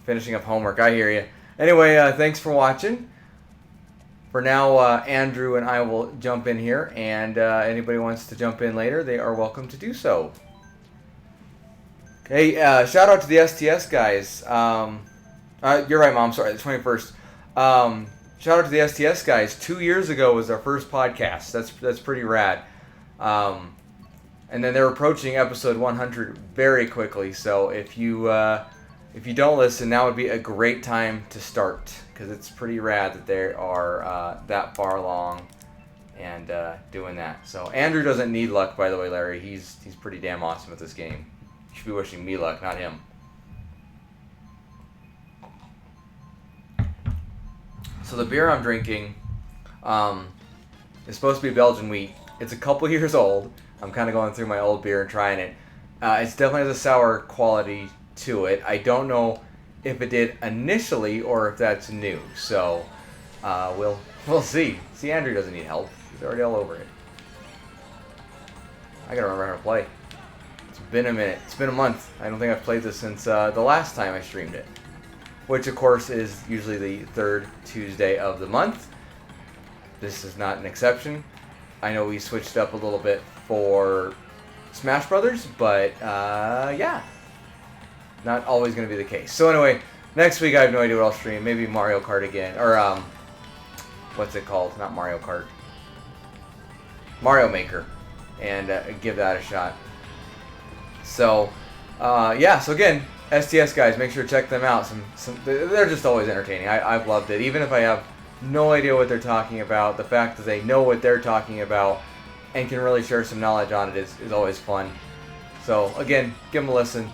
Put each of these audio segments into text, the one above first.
Finishing up homework. I hear you. Anyway, thanks for watching. For now, Andrew and I will jump in here, and anybody wants to jump in later, they are welcome to do so. Hey, shout out to the STS guys. You're right, Mom. Sorry, the 21st. Shout out to the STS guys. 2 years ago was our first podcast. That's pretty rad. And then they're approaching episode 100 very quickly. So if you don't listen, now would be a great time to start, because it's pretty rad that they are that far along and doing that. So Andrew doesn't need luck, by the way, Larry. He's pretty damn awesome at this game. You should be wishing me luck, not him. So the beer I'm drinking is supposed to be Belgian wheat. It's a couple years old. I'm kind of going through my old beer and trying it. It's definitely has a sour quality to it. I don't know if it did initially or if that's new. So we'll see. See, Andrew doesn't need help. He's already all over it. I gotta remember how to play. It's been a minute. It's been a month. I don't think I've played this since the last time I streamed it, which of course is usually the third Tuesday of the month. This is not an exception. I know we switched up a little bit for Smash Brothers, but yeah, not always going to be the case. So anyway, next week I have no idea what I'll stream. Maybe Mario Kart again, or what's it called? Not Mario Kart. Mario Maker, and give that a shot. So yeah. So again, STS guys, make sure to check them out. They're just always entertaining. I've loved it, even if I have no idea what they're talking about. The fact that they know what they're talking about and can really share some knowledge on it is always fun. So again, give them a listen.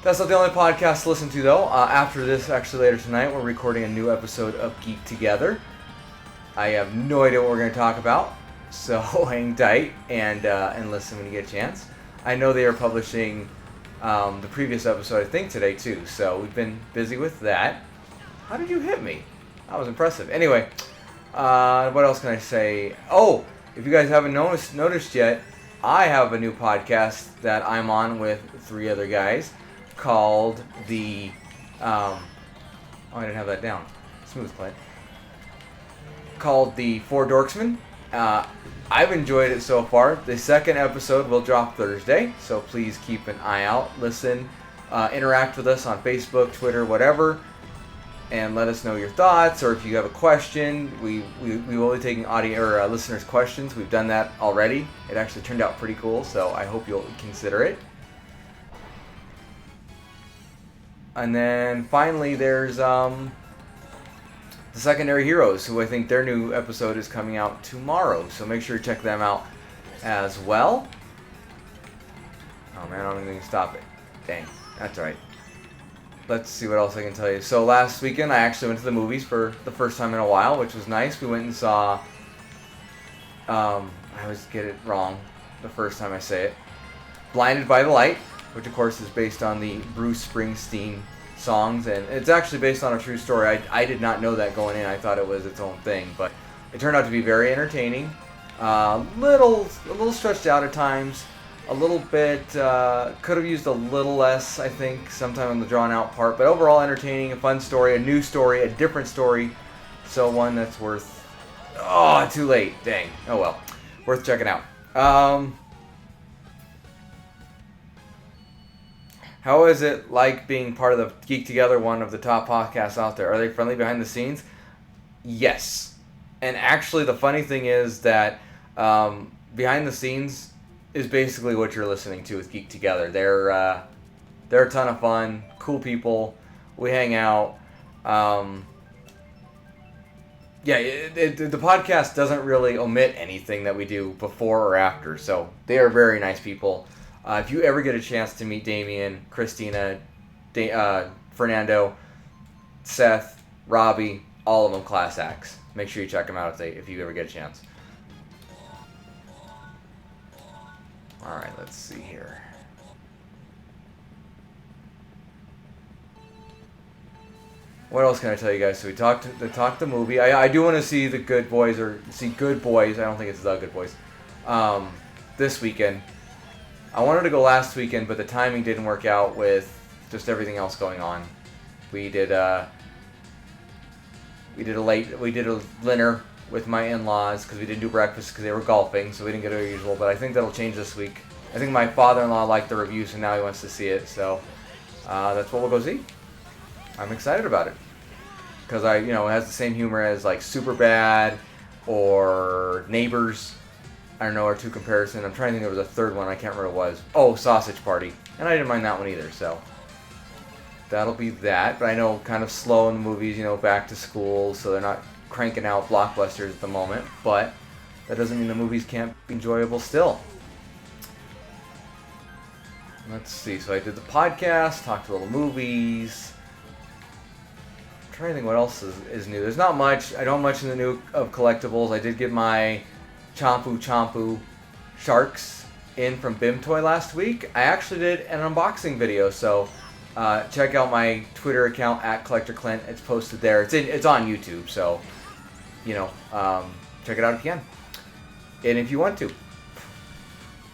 That's not the only podcast to listen to, though. After this, actually later tonight, we're recording a new episode of Geek Together. I have no idea what we're going to talk about, so hang tight and listen when you get a chance. I know they are publishing the previous episode, I think, today, too, so we've been busy with that. How did you hit me? That was impressive. Anyway, what else can I say? Oh, if you guys haven't noticed yet, I have a new podcast that I'm on with 3 other guys called the... I didn't have that down. Smooth play. Called the Four Dorksmen. I've enjoyed it so far. The second episode will drop Thursday, so please keep an eye out. Listen, interact with us on Facebook, Twitter, whatever, and let us know your thoughts, or if you have a question. We will be taking audio or listeners' questions. We've done that already. It actually turned out pretty cool, so I hope you'll consider it. And then finally, there's the Secondary Heroes, who I think their new episode is coming out tomorrow, so make sure to check them out as well. Oh man, I don't even stop it. Dang, that's alright. Let's see what else I can tell you. So last weekend, I actually went to the movies for the first time in a while, which was nice. We went and saw, I always get it wrong the first time I say it, Blinded by the Light, which of course is based on the Bruce Springsteen songs, and it's actually based on a true story. I did not know that going in. I thought it was its own thing, but it turned out to be very entertaining. A little stretched out at times. A little bit, could have used a little less, I think, sometime on the drawn out part, but overall entertaining, a fun story, a new story, a different story, so one that's worth, too late, dang, oh well, worth checking out. How is it like being part of the Geek Together, one of the top podcasts out there? Are they friendly behind the scenes? Yes, and actually the funny thing is that behind the scenes is basically what you're listening to with Geek Together. They're a ton of fun, cool people. We hang out. The podcast doesn't really omit anything that we do before or after, so they are very nice people. If you ever get a chance to meet Damien, Christina, Fernando, Seth, Robbie, all of them class acts. Make sure you check them out if you ever get a chance. Alright, let's see here. What else can I tell you guys? So we talked the movie. I do want to see the Good Boys, or see Good Boys. I don't think it's the Good Boys. This weekend. I wanted to go last weekend, but the timing didn't work out with just everything else going on. We did a dinner with my in-laws because we didn't do breakfast because they were golfing, so we didn't get our usual. But I think that'll change this week. I think my father-in-law liked the review, so now he wants to see it. So that's what we'll go see. I'm excited about it because it has the same humor as like Superbad or Neighbors. I don't know, or two comparison. I'm trying to think there was a third one. I can't remember what it was. Oh, Sausage Party. And I didn't mind that one either, so that'll be that. But I know kind of slow in the movies, back to school, so they're not cranking out blockbusters at the moment. But that doesn't mean the movies can't be enjoyable still. Let's see. So I did the podcast, talked a little movies. I'm trying to think what else is new. There's not much. I don't much in the new of collectibles. I did get my Chompu Sharks in from Bim Toy last week. I actually did an unboxing video, so check out my Twitter account @CollectorClint. It's posted there. It's on YouTube, so check it out if you can, and if you want to.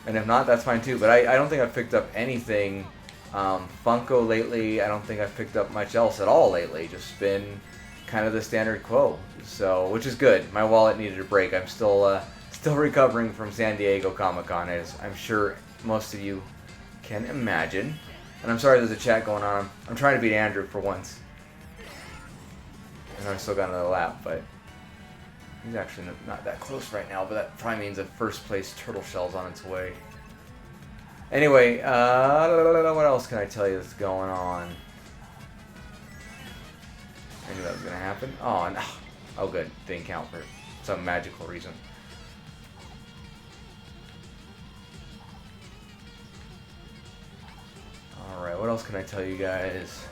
And if not, that's fine too. But I don't think I've picked up anything Funko lately. I don't think I've picked up much else at all lately. Just been kind of the standard quo. So, which is good. My wallet needed a break. I'm still recovering from San Diego Comic-Con, as I'm sure most of you can imagine. And I'm sorry there's a chat going on. I'm trying to beat Andrew for once. And I still got another lap, but he's actually not that close right now, but that probably means a first place turtle shell's on its way. Anyway, what else can I tell you that's going on? I knew that was going to happen. Oh, no. Oh, good. Didn't count for some magical reason. Alright, what else can I tell you guys?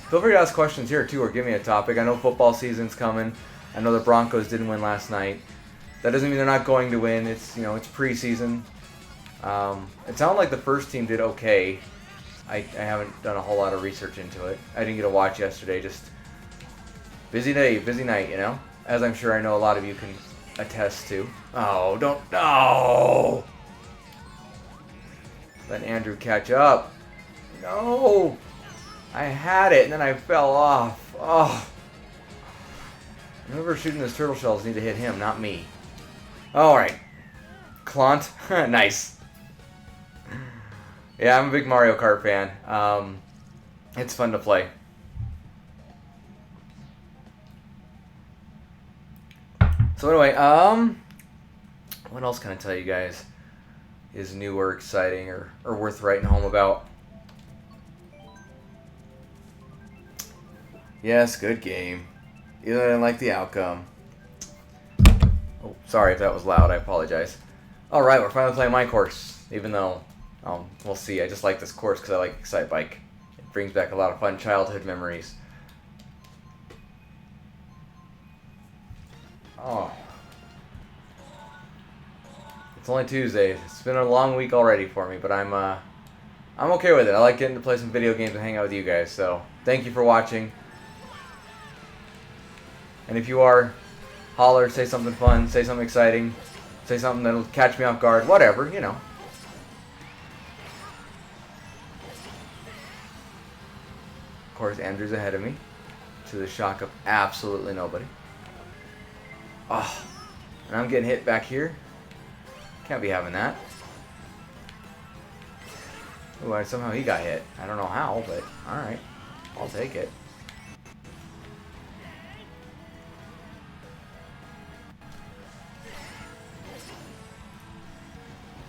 Feel free to ask questions here, too, or give me a topic. I know football season's coming. I know the Broncos didn't win last night. That doesn't mean they're not going to win. It's it's preseason. It sounded like the first team did okay. I haven't done a whole lot of research into it. I didn't get a watch yesterday. Just busy day, busy night. As I'm sure I know a lot of you can attest to. Oh, don't no! Let Andrew catch up. No, I had it and then I fell off. Oh. Whoever shooting those turtle shells need to hit him, not me. Alright. Clont. Nice. Yeah, I'm a big Mario Kart fan. It's fun to play. So anyway, what else can I tell you guys is new or exciting or worth writing home about? Yes, good game. Either I didn't like the outcome. Oh, sorry if that was loud. I apologize. Alright, we're finally playing my course. Even though, we'll see. I just like this course because I like Excite Bike. It brings back a lot of fun childhood memories. Oh. It's only Tuesday. It's been a long week already for me, but I'm okay with it. I like getting to play some video games and hang out with you guys. So, thank you for watching. And if you are, holler, say something fun, say something exciting, say something that'll catch me off guard, whatever, Of course, Andrew's ahead of me, to the shock of absolutely nobody. Oh, and I'm getting hit back here. Can't be having that. Ooh, somehow he got hit. I don't know how, but alright. I'll take it.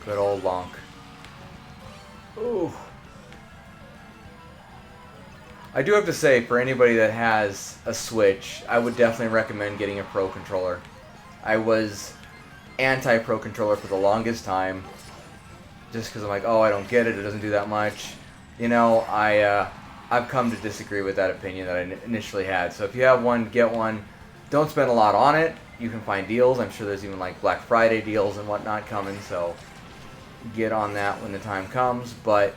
Good old Lonk. Ooh. I do have to say, for anybody that has a Switch, I would definitely recommend getting a Pro Controller. I was anti-Pro Controller for the longest time, just because I'm like, oh, I don't get it, it doesn't do that much. I've come to disagree with that opinion that I initially had. So if you have one, get one. Don't spend a lot on it. You can find deals. I'm sure there's even like Black Friday deals and whatnot coming, so get on that when the time comes. But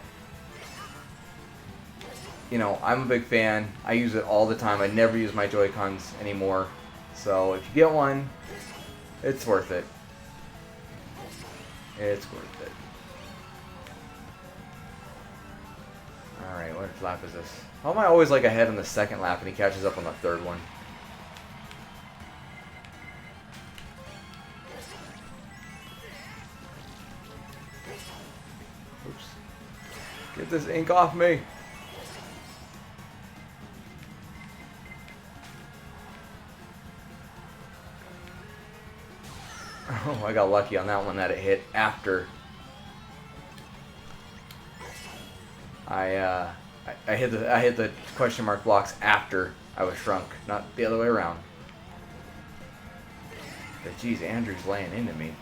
I'm a big fan. I use it all the time. I never use my Joy-Cons anymore. So if you get one, it's worth it. It's worth it. Alright, what What lap is this? How am I always like ahead on the second lap and he catches up on the third one? Oops. Get this ink off me. Oh, I got lucky on that one that it hit after. I hit the question mark blocks after I was shrunk, not the other way around. But geez, Andrew's laying into me.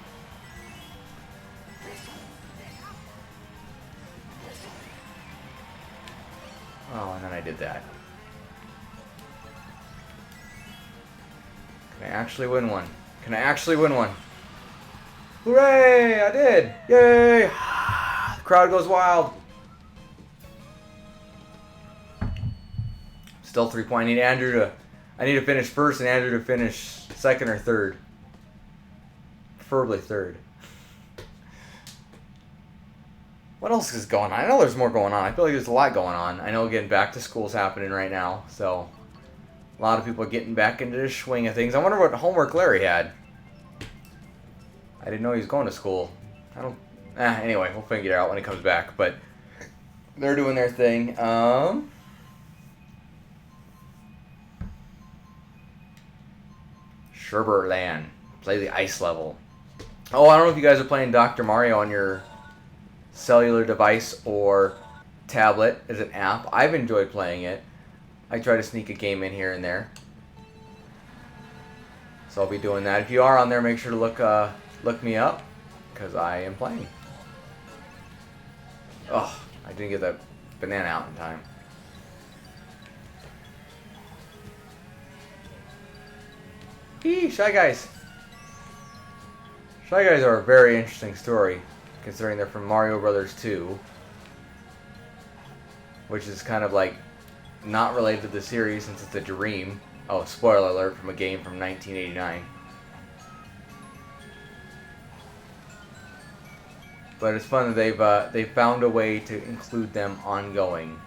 Oh, and then I did that. Can I actually win one? Can I actually win one? Hooray! I did! Yay! The crowd goes wild. Still 3 point. I need to finish first and Andrew to finish second or third. Preferably third. What else is going on? I know there's more going on. I feel like there's a lot going on. I know getting back to school's happening right now, so a lot of people are getting back into the swing of things. I wonder what homework Larry had. I didn't know he was going to school. Anyway, we'll figure it out when he comes back. But they're doing their thing. Sherberland. Play the ice level. Oh, I don't know if you guys are playing Dr. Mario on your cellular device or tablet as an app. I've enjoyed playing it. I try to sneak a game in here and there. So I'll be doing that. If you are on there, make sure to look me up, because I am playing. Oh, I didn't get that banana out in time. Eee, Shy Guys. Shy Guys are a very interesting story, considering they're from Mario Brothers 2, which is kind of like not related to the series since it's a dream. Oh, spoiler alert, from a game from 1989. But it's fun that they've found a way to include them ongoing.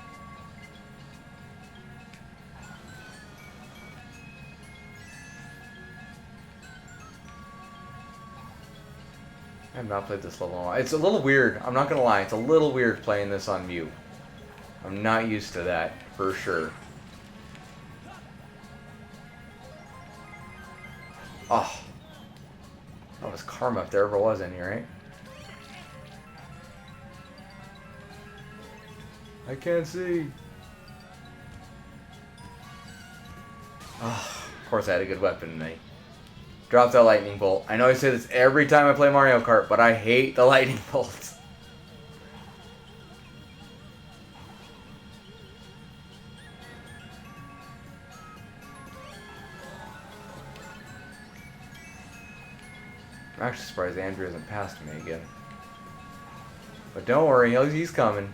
I have not played this level in a while. It's a little weird. I'm not gonna lie. It's a little weird playing this on mute. I'm not used to that for sure. Oh, that was karma if there ever was any, right? I can't see. Oh, of course I had a good weapon tonight. Drop that lightning bolt. I know I say this every time I play Mario Kart, but I hate the lightning bolts. I'm actually surprised Andrew hasn't passed me again. But don't worry, he's coming.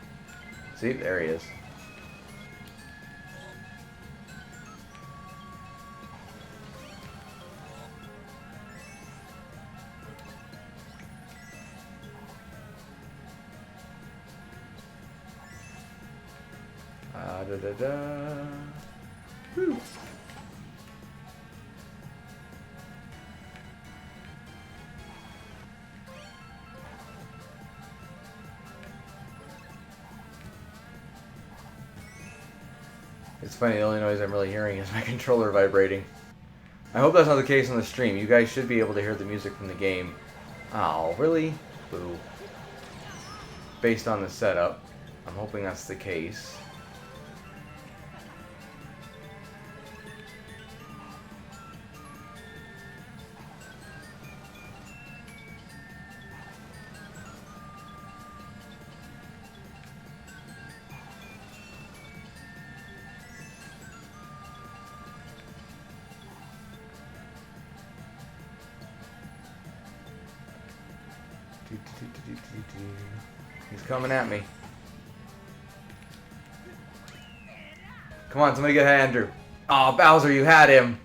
See, there he is. Woo. It's funny, the only noise I'm really hearing is my controller vibrating. I hope that's not the case on the stream. You guys should be able to hear the music from the game. Oh, really? Boo. Based on the setup. I'm hoping that's the case. He's coming at me. Come on, somebody get Andrew. Oh, Bowser, you had him.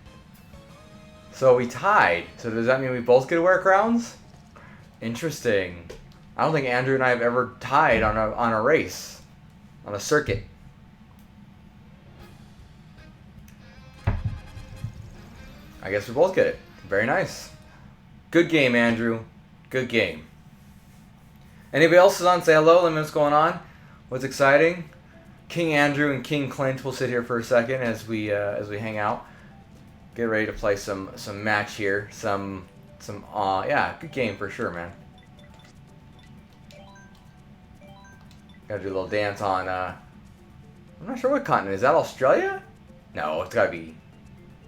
So we tied. So does that mean we both get to wear crowns? Interesting. I don't think Andrew and I have ever tied on a race, on a circuit. I guess we both get it. Very nice. Good game, Andrew. Good game. Anybody else is on? Say hello. Let me know what's going on. What's exciting? King Andrew and King Clint will sit here for a second as we hang out. Get ready to play some match here. Yeah, good game for sure, man. Gotta do a little dance on. I'm not sure what continent is that. Australia? No, it's gotta be.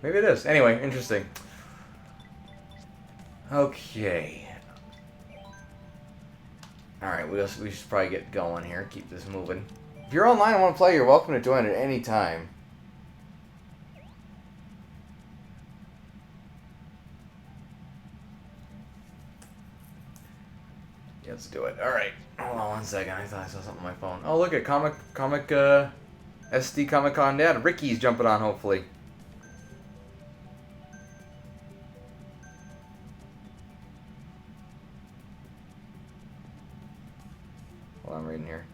Maybe it is. Anyway, interesting. Okay. Alright, we should probably get going here. Keep this moving. If you're online and want to play, you're welcome to join at any time. Yeah, let's do it. Alright. Hold on 1 second. I thought I saw something on my phone. Oh, look at SD Comic Con Dad. Ricky's jumping on, hopefully. Well, I'm reading here.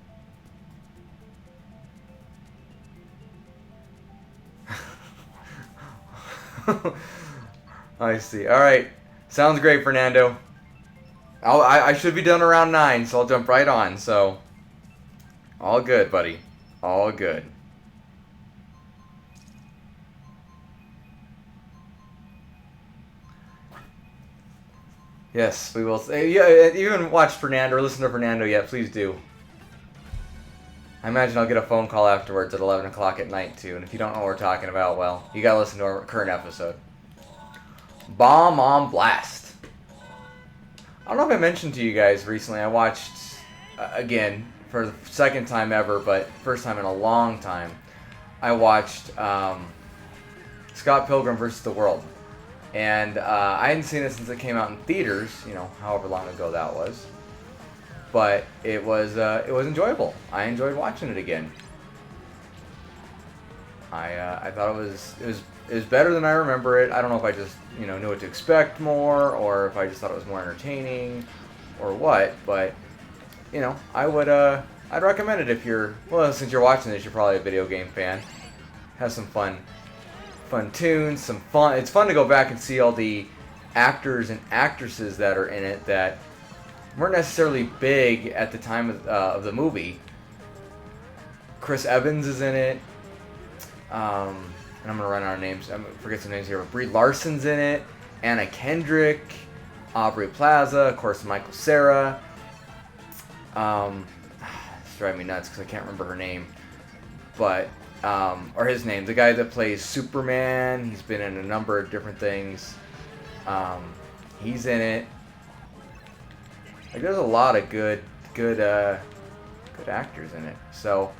I see. All right. Sounds great, Fernando. I should be done around 9, so I'll jump right on. So, all good, buddy. All good. Yes, we will. Yeah, if you haven't watched Fernando or listened to Fernando yet, please do. I imagine I'll get a phone call afterwards at 11 o'clock at night, too. And if you don't know what we're talking about, well, you gotta listen to our current episode. Bomb on Blast. I don't know if I mentioned to you guys recently, I watched, again, for the second time ever, but first time in a long time, I watched Scott Pilgrim vs. the World. And I hadn't seen it since it came out in theaters, you know, however long ago that was. But it was enjoyable. I enjoyed watching it again. I thought it was better than I remember it. I don't know if I just knew what to expect more, or if I just thought it was more entertaining, or what. But I'd recommend it if you're since you're watching this, you're probably a video game fan. Has some fun tunes, some fun. It's fun to go back and see all the actors and actresses that are in it that weren't necessarily big at the time of the movie. Chris Evans is in it. And I'm gonna run out of names. I'm gonna forget some names here. But Brie Larson's in it. Anna Kendrick, Aubrey Plaza, of course, Michael Cera. It's driving me nuts because I can't remember her name, but or his name, the guy that plays Superman. He's been in a number of different things. He's in it. Like, there's a lot of good actors in it. So,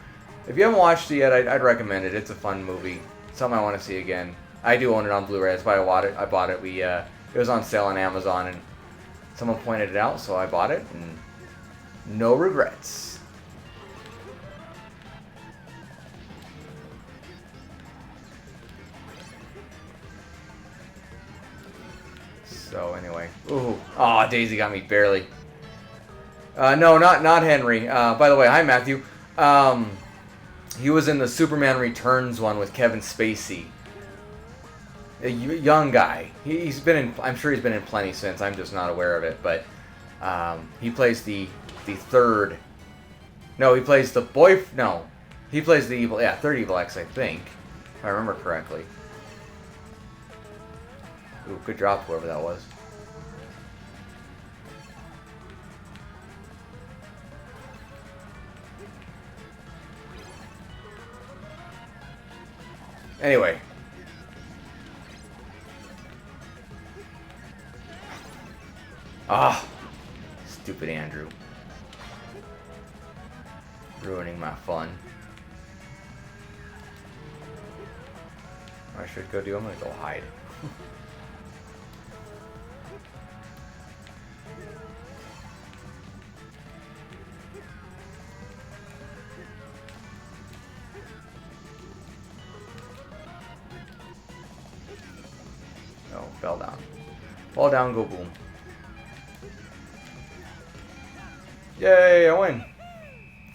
if you haven't watched it yet, I'd recommend it. It's a fun movie. Something I want to see again. I do own it on Blu-ray. That's why I bought it. It was on sale on Amazon, and someone pointed it out, so I bought it, and no regrets. So anyway, Daisy got me barely. No, not Henry. By the way, hi Matthew. He was in the Superman Returns one with Kevin Spacey. A young guy. He's been in. I'm sure he's been in plenty since. I'm just not aware of it. But he plays the third. No, he plays the boy. No, he plays the evil. Yeah, third Evil X, I think, if I remember correctly. Ooh, good drop, whoever that was. Anyway. Stupid Andrew. Ruining my fun. What I should go do? I'm gonna go hide. Fell down. Fall down, go boom. Yay, I win.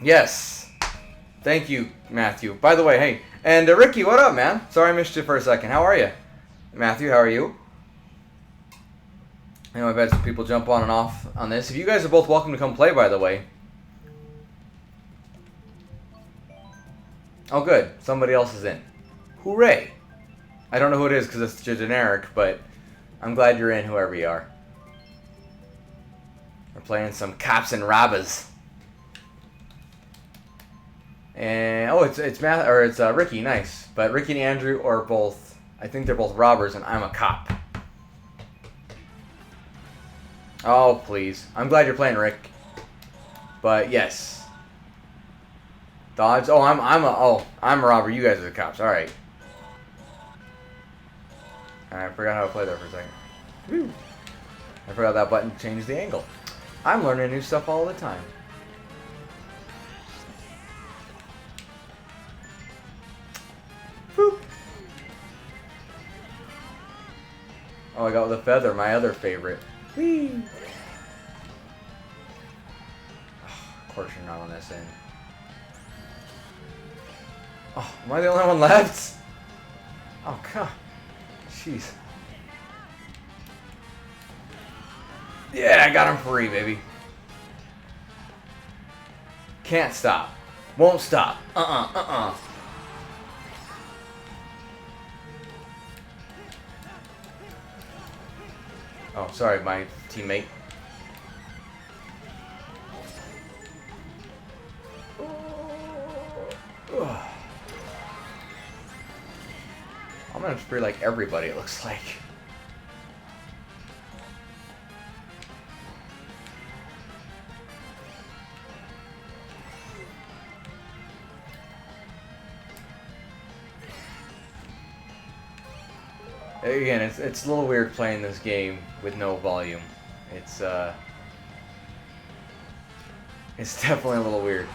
Yes. Thank you, Matthew. By the way, hey. And Ricky, what up, man? Sorry I missed you for a second. How are you? Matthew, how are you? I know I've had some people jump on and off on this. If you guys are both welcome to come play, by the way. Oh, good. Somebody else is in. Hooray! I don't know who it is because it's generic, but I'm glad you're in, whoever you are. We're playing some cops and robbers. And oh, it's Ricky, nice. But Ricky and Andrew are both, I think they're both robbers, and I'm a cop. Oh please, I'm glad you're playing, Rick. But yes, dodge. Oh, I'm a robber. You guys are the cops. All right. I forgot how to play there for a second. Woo. I forgot that button changed the angle. I'm learning new stuff all the time. Boop. Oh, I got the feather, my other favorite. Whee! Of course you're not on this end. Oh, am I the only one left? Oh, God. Jeez. Yeah, I got him free, baby. Can't stop. Won't stop. Oh, sorry, my teammate. I'm gonna spree like everybody, it looks like. Again, it's a little weird playing this game with no volume. It's definitely a little weird.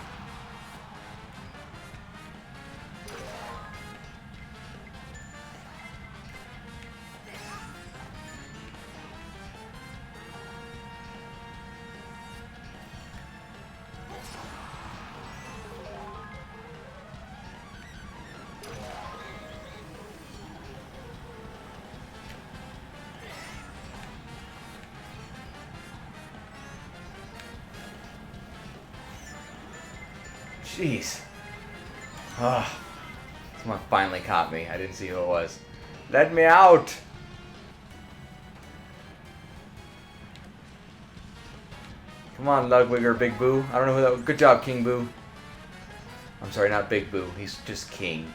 Jeez. Ah, someone finally caught me. I didn't see who it was. Let me out! Come on, Ludwig Big Boo. I don't know who that was. Good job, King Boo. I'm sorry, not Big Boo. He's just King.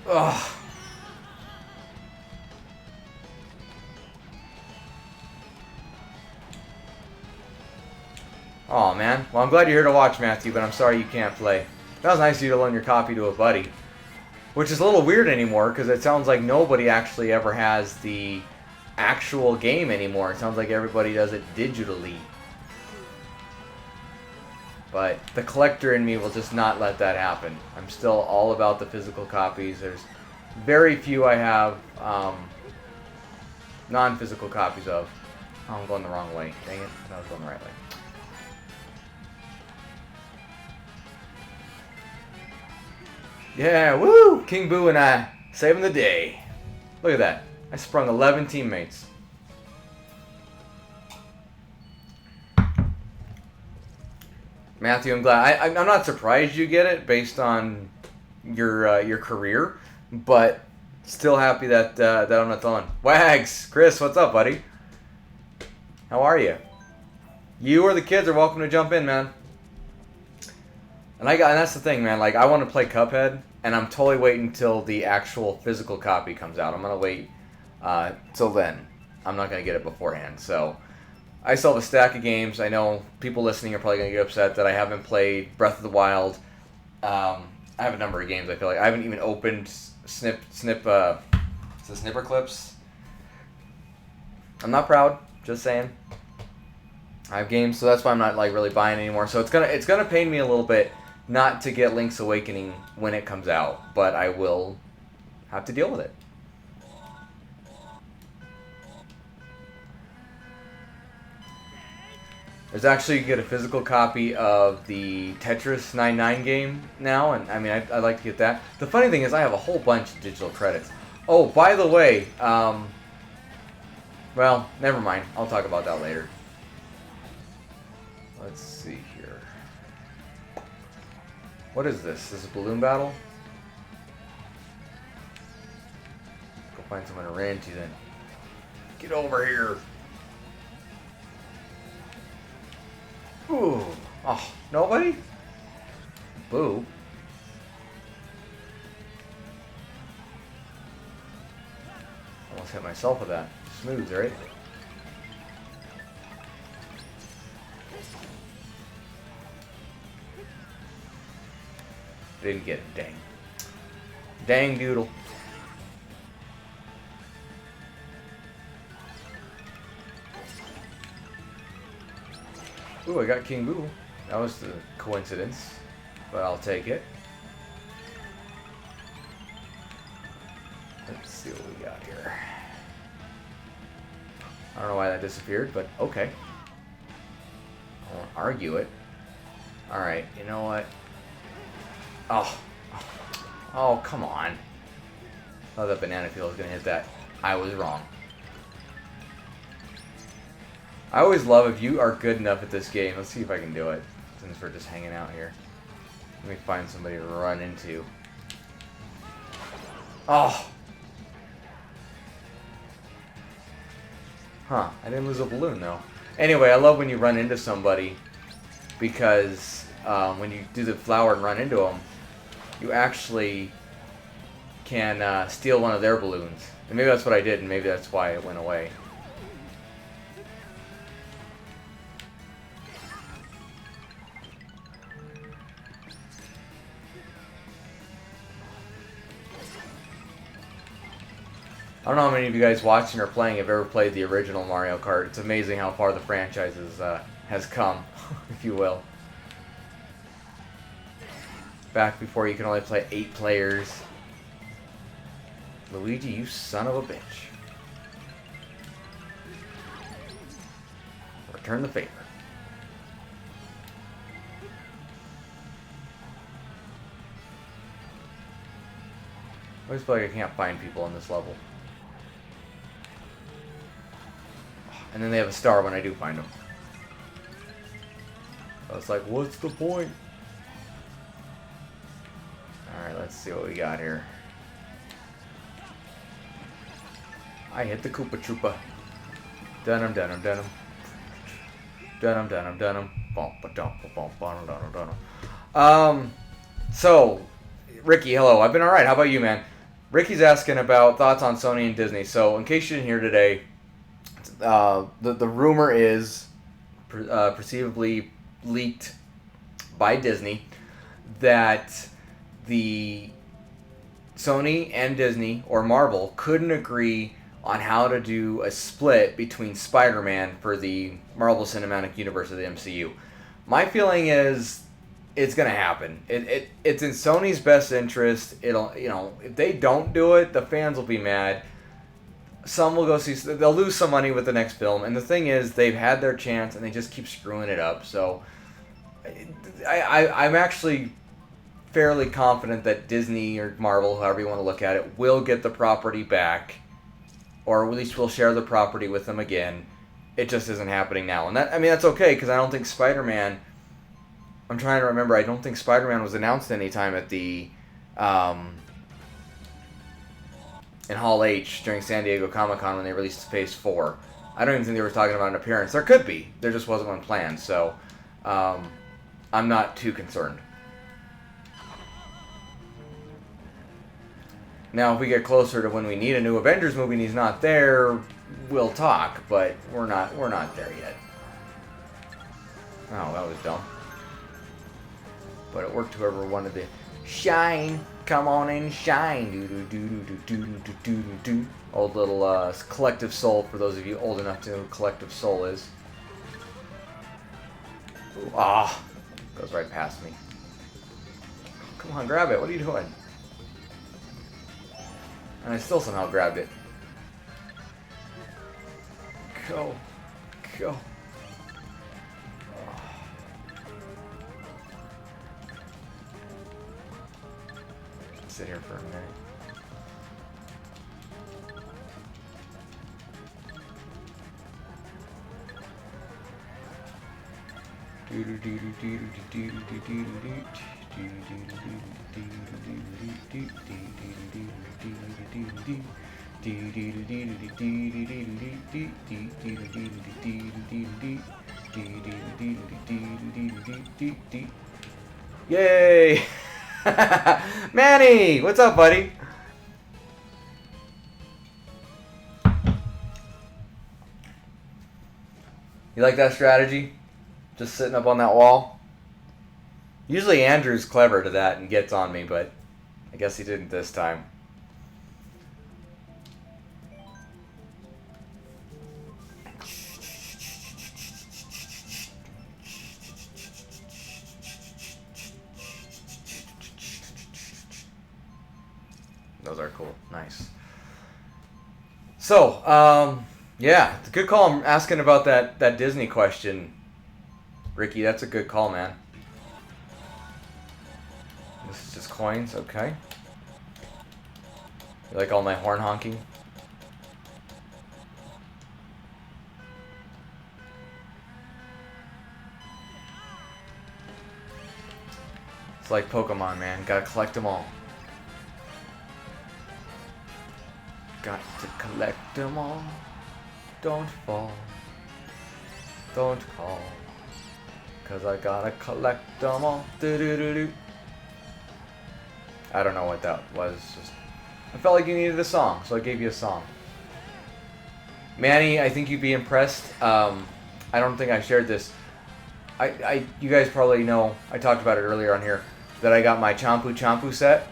Ugh. Oh man. Well, I'm glad you're here to watch, Matthew, but I'm sorry you can't play. That was nice of you to loan your copy to a buddy. Which is a little weird anymore, because it sounds like nobody actually ever has the actual game anymore. It sounds like everybody does it digitally. But the collector in me will just not let that happen. I'm still all about the physical copies. There's very few I have non-physical copies of. Oh, I'm going the wrong way. Dang it. I was going the right way. Yeah, woo! King Boo and I saving the day. Look at that. I sprung 11 teammates. Matthew, I'm glad. I'm not surprised you get it based on your career, but still happy that that I'm not on. Wags, Chris, what's up, buddy? How are you? You or the kids are welcome to jump in, man. And that's the thing, man. Like, I want to play Cuphead, and I'm totally waiting until the actual physical copy comes out. I'm gonna wait till then. I'm not gonna get it beforehand. So, I still have a stack of games. I know people listening are probably gonna get upset that I haven't played Breath of the Wild. I have a number of games. I feel like I haven't even opened Snipper Clips. I'm not proud. Just saying. I have games, so that's why I'm not like really buying anymore. So it's gonna pain me a little bit not to get Link's Awakening when it comes out, but I will have to deal with it. There's actually, you get a physical copy of the Tetris 99 game now, and I mean, I'd like to get that. The funny thing is I have a whole bunch of digital credits. Oh, by the way, well, never mind. I'll talk about that later. Let's see here. What is this? This is a balloon battle? Go find someone to run into then. Get over here. Ooh. Oh, nobody? Boo. Almost hit myself with that. Smooth, right? Didn't get it, dang. Dang doodle. Ooh, I got King Boo. That was the coincidence, but I'll take it. Let's see what we got here. I don't know why that disappeared, but okay. I won't argue it. Alright, you know what? Oh. Oh, come on. Oh, that banana peel was going to hit that. I was wrong. I always love if you are good enough at this game. Let's see if I can do it, since we're just hanging out here. Let me find somebody to run into. Oh! Huh, I didn't lose a balloon, though. Anyway, I love when you run into somebody, because when you do the flower and run into them, you actually can steal one of their balloons. And maybe that's what I did, and maybe that's why it went away. I don't know how many of you guys watching or playing have ever played the original Mario Kart. It's amazing how far the franchise has come, if you will. Back before you could only play 8 players. Luigi, you son of a bitch. Return the favor. I always feel like I can't find people on this level. And then they have a star when I do find them. So it's like, what's the point? Alright, let's see what we got here. I hit the Koopa Troopa. Dunham, dunham, dunham. Dunham, dunham, dunham. So, Ricky, hello. I've been alright. How about you, man? Ricky's asking about thoughts on Sony and Disney. So, in case you didn't hear today, the rumor is perceivably leaked by Disney that the Sony and Disney or Marvel couldn't agree on how to do a split between Spider-Man for the Marvel Cinematic Universe of the MCU. My feeling is it's gonna happen. It's in Sony's best interest. It'll, you know, if they don't do it, the fans will be mad. Some will go see. They'll lose some money with the next film, and the thing is, they've had their chance and they just keep screwing it up. So, I'm actually fairly confident that Disney or Marvel, however you want to look at it, will get the property back, or at least will share the property with them again. It just isn't happening now, and that, I mean, that's okay, because I don't think Spider-Man. I'm trying to remember. I don't think Spider-Man was announced anytime at the in Hall H during San Diego Comic-Con when they released Phase 4. I don't even think they were talking about an appearance. There could be. There just wasn't one planned, so I'm not too concerned. Now, if we get closer to when we need a new Avengers movie and he's not there, we'll talk, but we're not there yet. Oh, that was dumb. But it worked whoever wanted to shine. Come on and shine. Do-do-do-do-do-do-do-do-do. Old little Collective Soul, for those of you old enough to know who Collective Soul is. Ooh, ah, goes right past me. Come on, grab it. What are you doing? And I still somehow grabbed it. Go. Go. sit here for a minute. Yay! Manny, what's up, buddy? You like that strategy? Just sitting up on that wall? Usually Andrew's clever to that and gets on me, but I guess he didn't this time. Those are cool. Nice. So, yeah, it's a good call. I'm asking about that Disney question, Ricky. That's a good call, man. This is just coins, okay. You like all my horn honking? It's like Pokemon, man. Gotta collect them all. Got to collect them all. Don't fall. Don't call. 'Cause I gotta collect them all. Do-do-do-do. I don't know what that was. Just, I felt like you needed a song, so I gave you a song. Manny, I think you'd be impressed. I don't think I shared this. You guys probably know, I talked about it earlier on here, that I got my Champu Champu set.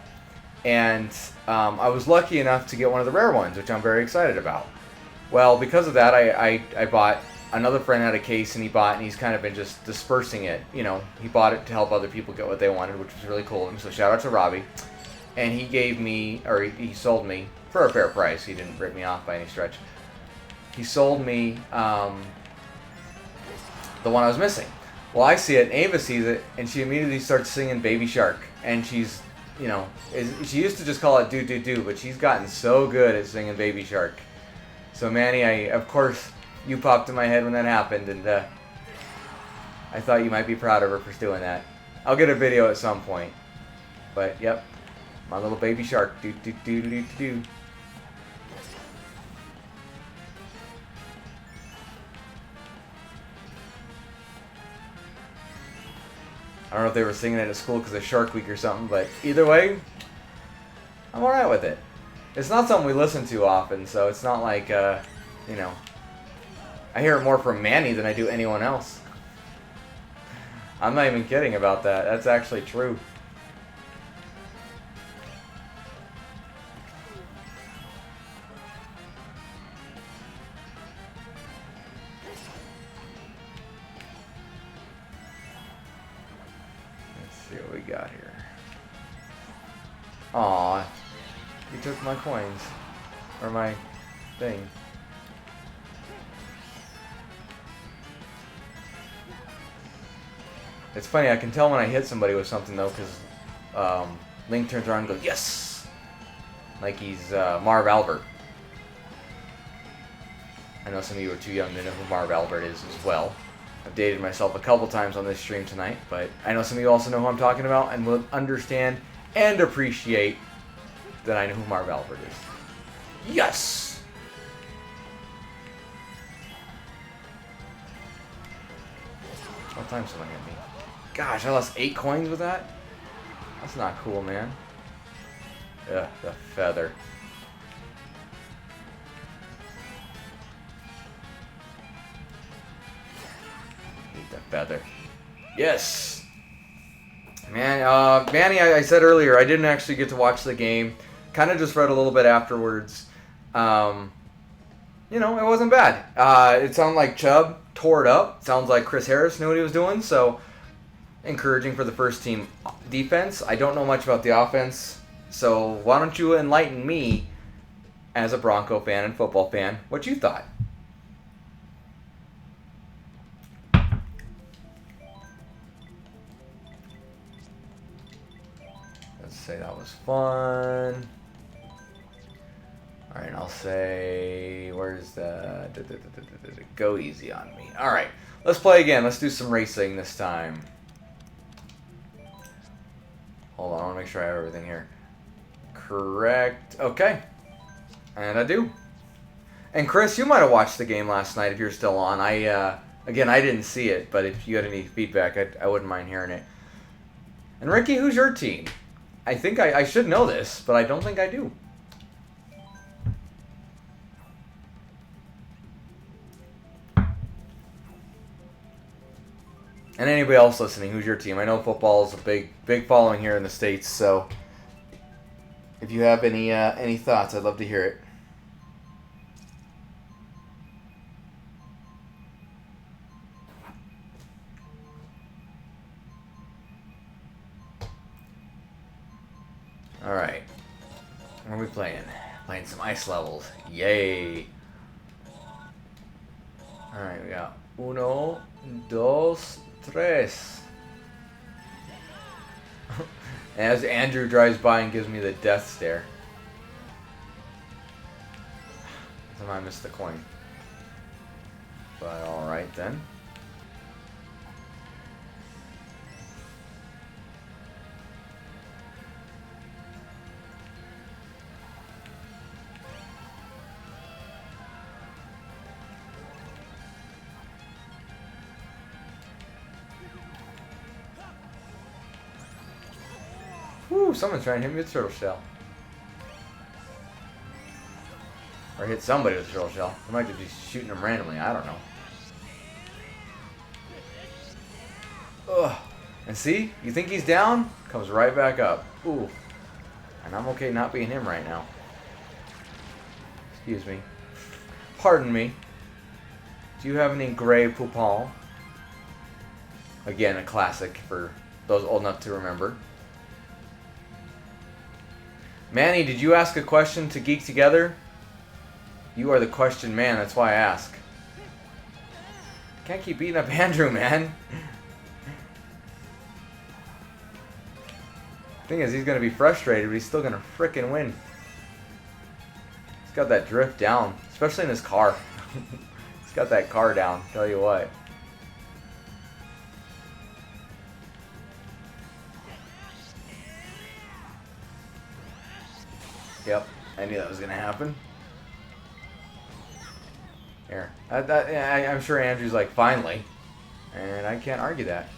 And I was lucky enough to get one of the rare ones, which I'm very excited about. Well, because of that, I bought, another friend had a case and he bought, and he's kind of been just dispersing it. You know, he bought it to help other people get what they wanted, which was really cool. So shout out to Robbie. And he gave me, or he sold me, for a fair price. He didn't rip me off by any stretch. He sold me the one I was missing. Well, I see it, and Ava sees it, and she immediately starts singing Baby Shark. And she's, you know, she used to just call it do, but she's gotten so good at singing Baby Shark. So Manny, of course, you popped in my head when that happened, and I thought you might be proud of her for doing that. I'll get a video at some point. But, yep, my little Baby Shark, do. I don't know if they were singing it at school because of Shark Week or something, but either way, I'm alright with it. It's not something we listen to often, so it's not like, you know, I hear it more from Manny than I do anyone else. I'm not even kidding about that. That's actually true. See what we got here. Aw, you took my coins. Or my thing. It's funny, I can tell when I hit somebody with something though, because Link turns around and goes, yes! Like he's Marv Albert. I know some of you are too young to know who Marv Albert is as well. I've dated myself a couple times on this stream tonight, but I know some of you also know who I'm talking about and will understand and appreciate that I know who Marv Albert is. Yes! What time's something at me? Gosh, I lost 8 coins with that? That's not cool, man. Ugh, the feather. Need the feather. Yes! Man, Manny, I said earlier, I didn't actually get to watch the game. Kind of just read a little bit afterwards. You know, it wasn't bad. It sounded like Chubb tore it up. Sounds like Chris Harris knew what he was doing, so encouraging for the first team defense. I don't know much about the offense, so why don't you enlighten me as a Bronco fan and football fan what you thought? Let's say that was fun. Alright, I'll say, where's the, go easy on me. Alright, let's play again. Let's do some racing this time. Hold on, I want to make sure I have everything here. Correct. Okay. And I do. And Chris, you might have watched the game last night if you're still on. Again, I didn't see it, but if you had any feedback, I wouldn't mind hearing it. And Ricky, who's your team? I think I should know this, but I don't think I do. And anybody else listening, who's your team? I know football is a big following here in the States, so if you have any thoughts, I'd love to hear it. All right, what are we playing? Playing some ice levels. Yay! All right, we got uno, dos, tres. As Andrew drives by and gives me the death stare. Somehow I missed the coin. But alright then. Woo, someone's trying to hit me with a turtle shell. Or hit somebody with a turtle shell. I might just be shooting them randomly, I don't know. Ugh. And see? You think he's down? Comes right back up. Ooh. And I'm okay not being him right now. Excuse me. Pardon me. Do you have any gray poupon? Again, a classic for those old enough to remember. Manny, did you ask a question to Geek Together? You are the question man, that's why I ask. Can't keep beating up Andrew, man. Thing is, he's going to be frustrated, but he's still going to frickin' win. He's got that drift down, especially in his car. He's got that car down, tell you what. Yep, I knew that was going to happen. Here. I'm sure Andrew's like, finally. And I can't argue that.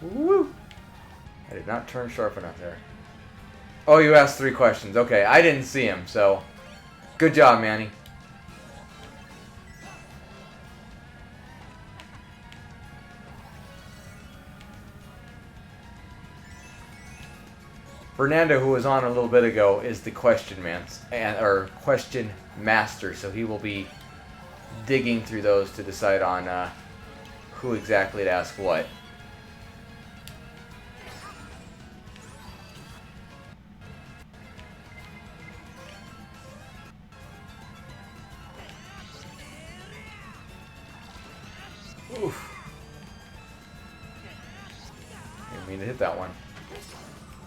Woo! I did not turn sharp enough there. Oh, you asked 3 questions. Okay, I didn't see him, so good job, Manny. Fernando, who was on a little bit ago, is the question man or question master, so he will be digging through those to decide on who exactly to ask what. Oof. Didn't mean to hit that one.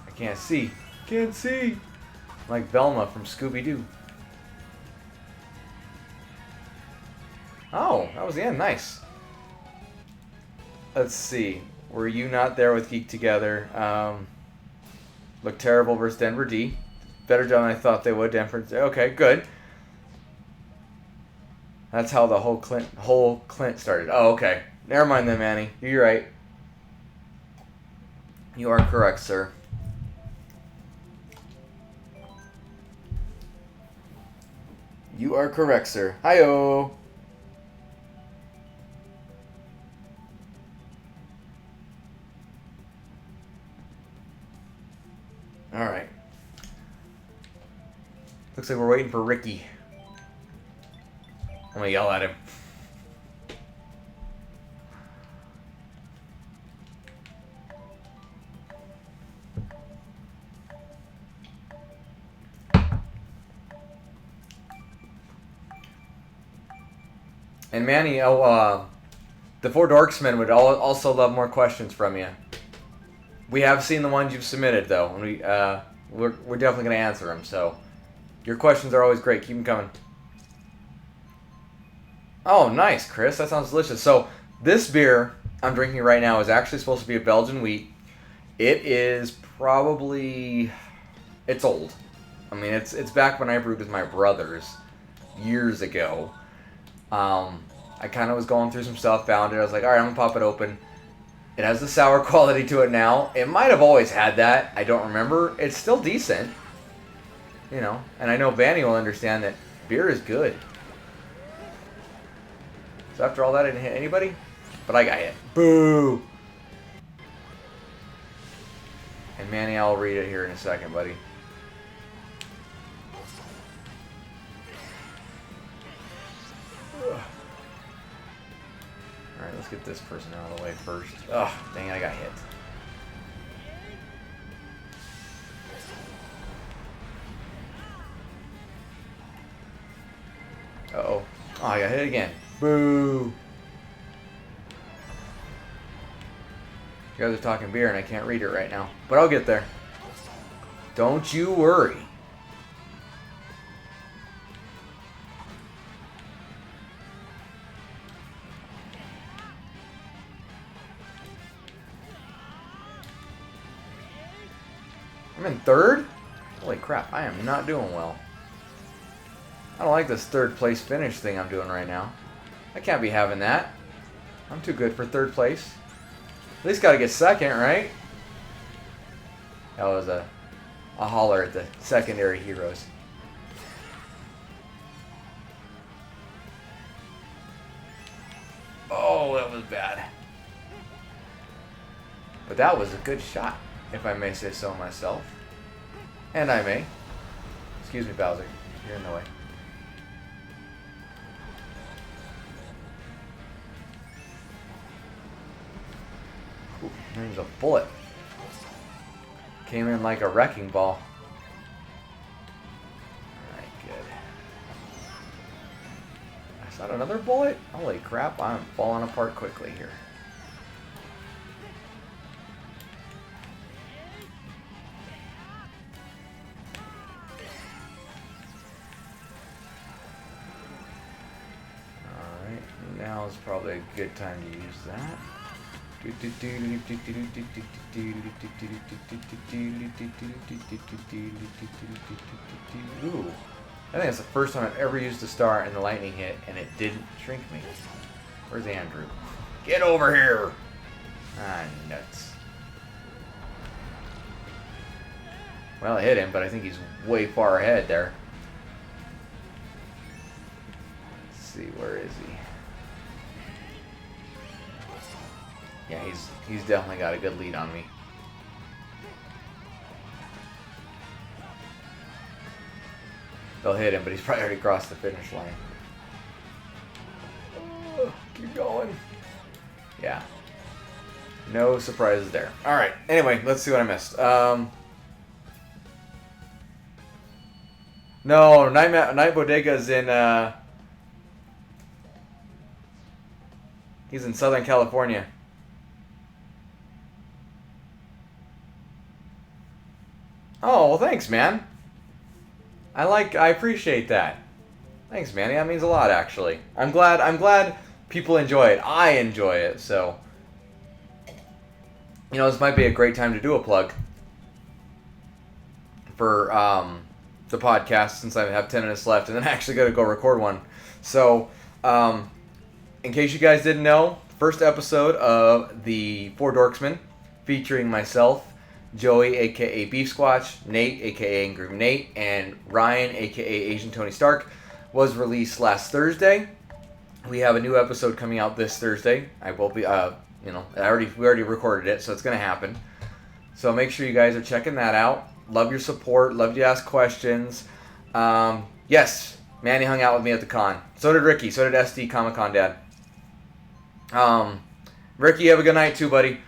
I can't see. Can't see. Like Velma from Scooby-Doo. Oh, that was the end. Nice. Let's see. Were you not there with Geek Together? Looked terrible versus Denver D. Better job than I thought they would. Denver. Okay, good. That's how the whole Clint started. Oh, okay. Never mind then, Manny. You're right. You are correct, sir. You are correct, sir. Hi-oh. Alright. Looks like we're waiting for Ricky. I'm gonna yell at him. And Manny, The Four Dorksmen would also love more questions from you. We have seen the ones you've submitted, though, and we're definitely going to answer them. So your questions are always great. Keep them coming. Oh, nice, Chris. That sounds delicious. So this beer I'm drinking right now is actually supposed to be a Belgian wheat. It is probably... It's old. I mean, it's back when I brewed with my brothers years ago. I kind of was going through some stuff, found it. I was like, all right, I'm going to pop it open. It has the sour quality to it now. It might have always had that. I don't remember. It's still decent. You know, and I know Vanny will understand that beer is good. So after all that, I didn't hit anybody, but I got hit. Boo! And Manny, I'll read it here in a second, buddy. Alright, let's get this person out of the way first. Oh, dang it, I got hit. Uh-oh. Oh, I got hit again. Boo! You guys are talking beer and I can't read it right now. But I'll get there. Don't you worry. I'm in third? Holy crap, I am not doing well. I don't like this third place finish thing I'm doing right now. I can't be having that. I'm too good for third place. At least got to get second, right? That was a holler at the secondary heroes. Oh, that was bad. But that was a good shot, if I may say so myself. And I may. Excuse me, Bowser. You're in the way. Ooh, there's a bullet. Came in like a wrecking ball. Alright, good. Is that another bullet? Holy crap, I'm falling apart quickly here. Alright, now is probably a good time to use that. Ooh. I think it's the first time I've ever used a star and the lightning hit and it didn't shrink me. Where's Andrew? Get over here! Ah, nuts. Well, I hit him, but I think he's way far ahead there. Let's see, where is he? Yeah, he's definitely got a good lead on me. They'll hit him, but he's probably already crossed the finish line. Oh, keep going. Yeah. No surprises there. Alright, anyway, let's see what I missed. No, Night Bodega's in, he's in Southern California. Oh, well, thanks, man. I appreciate that. Thanks, Manny. That means a lot, actually. I'm glad people enjoy it. I enjoy it, so. You know, this might be a great time to do a plug for the podcast, since I have 10 minutes left, and then I actually got to go record one. So, in case you guys didn't know, first episode of the Four Dorksmen, featuring myself, Joey, aka Beef Squatch, Nate, aka Angry Nate, and Ryan, aka Asian Tony Stark, was released last Thursday. We have a new episode coming out this Thursday. I will be, we already recorded it, so it's gonna happen. So make sure you guys are checking that out. Love your support. Love to ask questions. Yes, Manny hung out with me at the con. So did Ricky. So did SD Comic Con Dad. Ricky, have a good night too, buddy.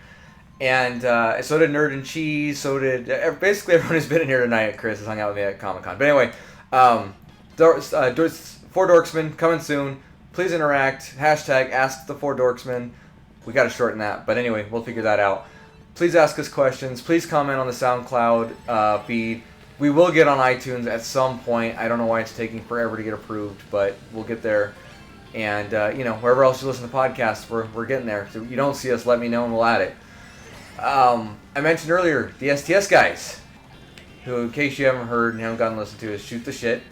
And so did Nerd and Cheese. So did basically everyone who's been in here tonight. Chris has hung out with me at Comic Con. But anyway, Four Dorksmen coming soon. Please interact. Hashtag Ask the Four Dorksmen. We got to shorten that. But anyway, we'll figure that out. Please ask us questions. Please comment on the SoundCloud feed. We will get on iTunes at some point. I don't know why it's taking forever to get approved, but we'll get there. And, wherever else you listen to podcasts, we're getting there. So if you don't see us, let me know and we'll add it. I mentioned earlier, the STS guys, who, in case you haven't heard and haven't gotten to listen to, is Shoot the Shit.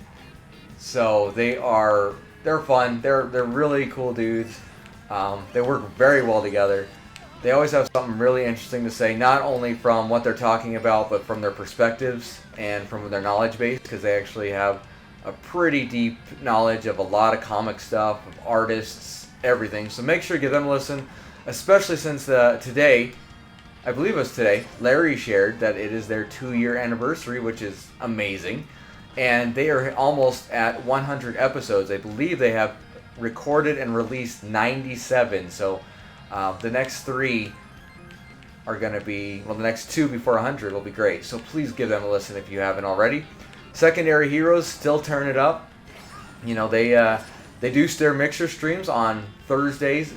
So they're fun. They're really cool dudes. They work very well together. They always have something really interesting to say, not only from what they're talking about, but from their perspectives and from their knowledge base, because they actually have a pretty deep knowledge of a lot of comic stuff, of artists, everything. So make sure to give them a listen, especially since today, I believe it was today, Larry shared that it is their 2-year anniversary, which is amazing. And they are almost at 100 episodes. I believe they have recorded and released 97. So the next 3 are going to be, the next 2 before 100 will be great. So please give them a listen if you haven't already. Secondary Heroes, still turn it up. They do their mixer streams on Thursdays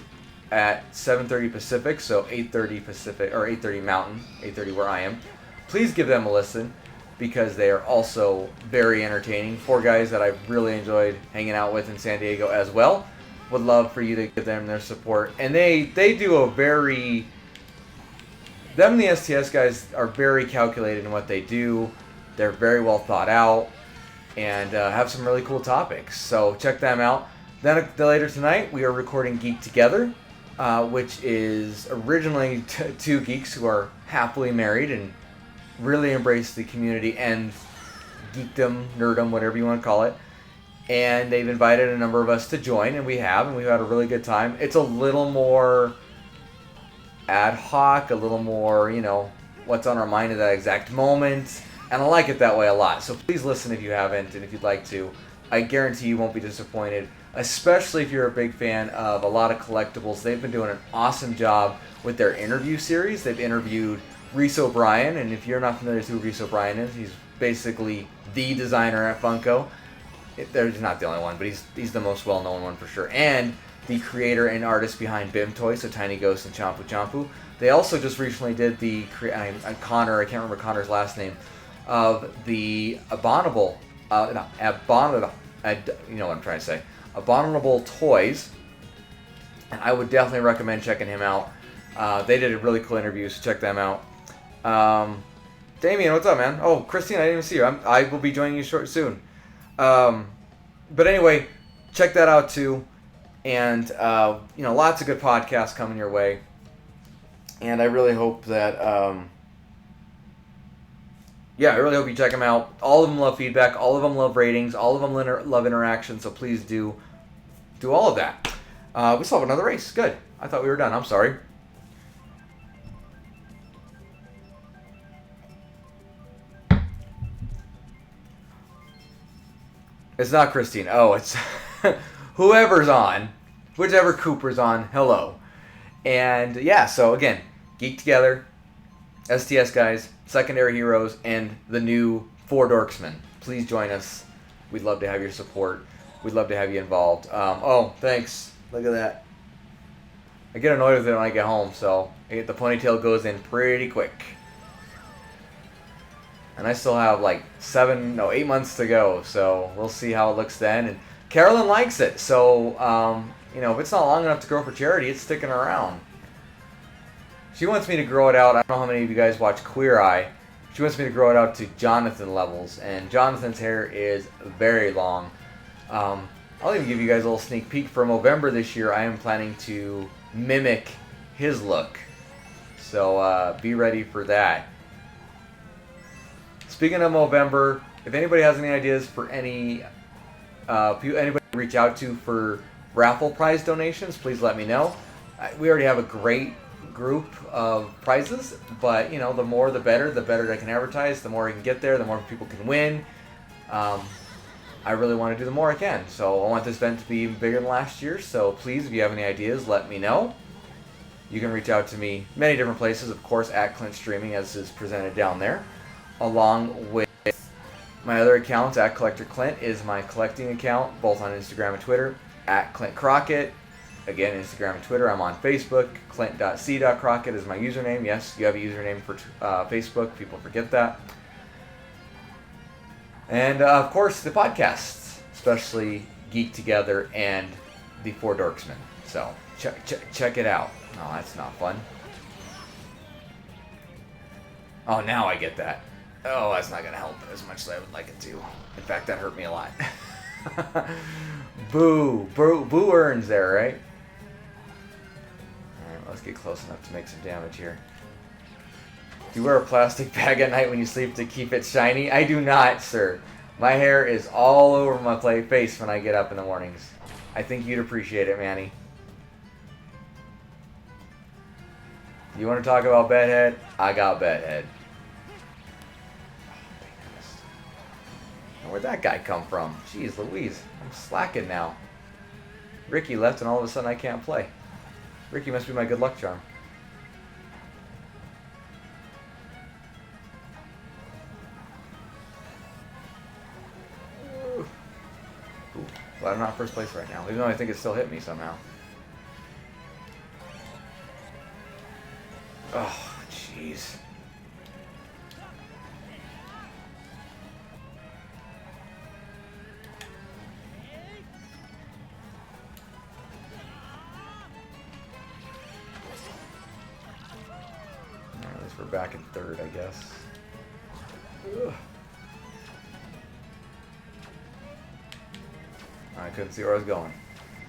at 7:30 Pacific, so 8:30 Pacific, or 8:30 Mountain, 8:30 where I am. Please give them a listen, because they are also very entertaining. 4 guys that I've really enjoyed hanging out with in San Diego as well. Would love for you to give them their support. And they do the STS guys are very calculated in what they do. They're very well thought out and have some really cool topics. So check them out. Then later tonight, we are recording Geek Together, which is originally 2 geeks who are happily married and really embrace the community and geekdom, nerdom, whatever you want to call it. And they've invited a number of us to join, and we've had a really good time. It's a little more ad hoc, a little more, what's on our mind at that exact moment. And I like it that way a lot. So please listen if you haven't, and if you'd like to. I guarantee you won't be disappointed, especially if you're a big fan of a lot of collectibles. They've been doing an awesome job with their interview series. They've interviewed Reese O'Brien, and if you're not familiar with who Reese O'Brien is, he's basically the designer at Funko. There's not the only one, but he's the most well-known one for sure. And the creator and artist behind Bim Toys, so Tiny Ghost and Champu Champu. They also just recently did Connor, I can't remember Connor's last name, of the Abominable, you know what I'm trying to say, Abominable Toys. And I would definitely recommend checking him out. They did a really cool interview, so check them out. Damien, what's up, man? Oh, Christine, I didn't even see you. I will be joining you soon. But anyway, check that out too. And, lots of good podcasts coming your way. And I really hope that, I really hope you check them out. All of them love feedback. All of them love ratings. All of them love interaction. So please do all of that. We still have another race. Good. I thought we were done. I'm sorry. It's not Christine. Oh, it's whoever's on. Whichever Cooper's on. Hello. And so again, Geek Together, STS guys, Secondary Heroes, and the new 4 Dorksmen. Please join us. We'd love to have your support. We'd love to have you involved. Thanks. Look at that. I get annoyed with it when I get home, so the ponytail goes in pretty quick. And I still have 8 months to go, so we'll see how it looks then. And Carolyn likes it, so if it's not long enough to grow for charity, it's sticking around. She wants me to grow it out. I don't know how many of you guys watch Queer Eye. She wants me to grow it out to Jonathan levels, and Jonathan's hair is very long. I'll even give you guys a little sneak peek. For November this year, I am planning to mimic his look, so be ready for that. Speaking of November, if anybody has any ideas for anybody to reach out to for raffle prize donations, please let me know. We already have a great group of prizes, but the more the better I can advertise, the more I can get there, the more people can win. I really want to do the more I can, so I want this event to be even bigger than last year. So please, if you have any ideas, let me know. You can reach out to me many different places, of course, at Clint Streaming, as is presented down there, along with my other accounts. At Collector Clint is my collecting account, both on Instagram and Twitter. At Clint Crockett again, Instagram and Twitter. I'm on Facebook. Clint.c.crockett is my username. Yes, you have a username for Facebook. People forget that. And, of course, the podcasts, especially Geek Together and the Four Dorksmen. So, check it out. Oh, that's not fun. Oh, now I get that. Oh, that's not going to help as much as I would like it to. In fact, that hurt me a lot. Boo. Boo earns there, right? Alright, let's get close enough to make some damage here. Do you wear a plastic bag at night when you sleep to keep it shiny? I do not, sir. My hair is all over my face when I get up in the mornings. I think you'd appreciate it, Manny. You want to talk about bedhead? I got bedhead. Where'd that guy come from? Jeez Louise, I'm slacking now. Ricky left and all of a sudden I can't play. Ricky must be my good luck charm. Ooh. Well, I'm not first place right now, even though I think it still hit me somehow. Oh, jeez. At least we're back in third, I guess. Ugh. I couldn't see where I was going.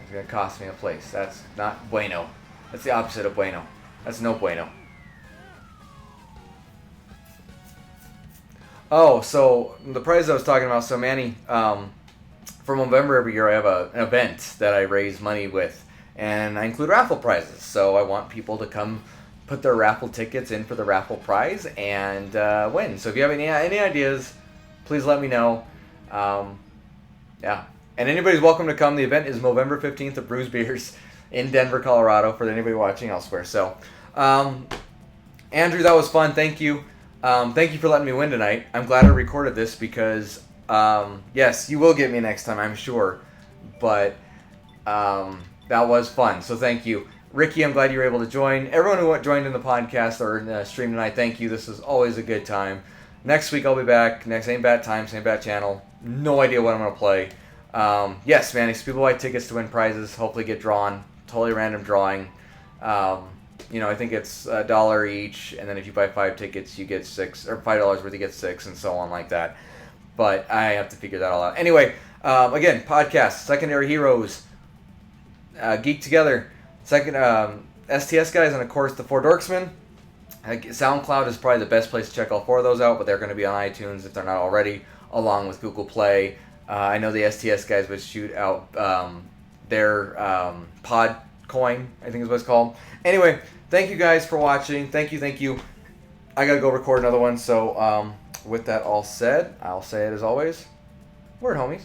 It's going to cost me a place. That's not bueno. That's the opposite of bueno. That's no bueno. Oh, so the prize I was talking about, so Manny, for November every year I have an event that I raise money with, and I include raffle prizes. So I want people to come put their raffle tickets in for the raffle prize and win. So if you have any ideas, please let me know. Yeah. And anybody's welcome to come. The event is November 15th at Brews Beers in Denver, Colorado, for anybody watching elsewhere. So, Andrew, that was fun. Thank you. Thank you for letting me win tonight. I'm glad I recorded this because, yes, you will get me next time, I'm sure. But that was fun, so thank you. Ricky, I'm glad you were able to join. Everyone who joined in the podcast or in the stream tonight, thank you. This is always a good time. Next week I'll be back. Same bat time, same bat channel. No idea what I'm going to play. Yes, man, these people buy tickets to win prizes, hopefully get drawn. Totally random drawing. You know, I think it's $1 each, and then if you buy 5 tickets, you get 6, or $5 worth, you get 6, and so on like that. But I have to figure that all out. Anyway, again, podcast, Secondary Heroes, Geek Together, STS guys, and of course the Four Dorksmen. SoundCloud is probably the best place to check all 4 of those out, but they're going to be on iTunes if they're not already, along with Google Play. I know the STS guys would shoot out their pod coin, I think is what it's called. Anyway, thank you guys for watching. Thank you. I gotta go record another one. So with that all said, I'll say it as always. Word, homies.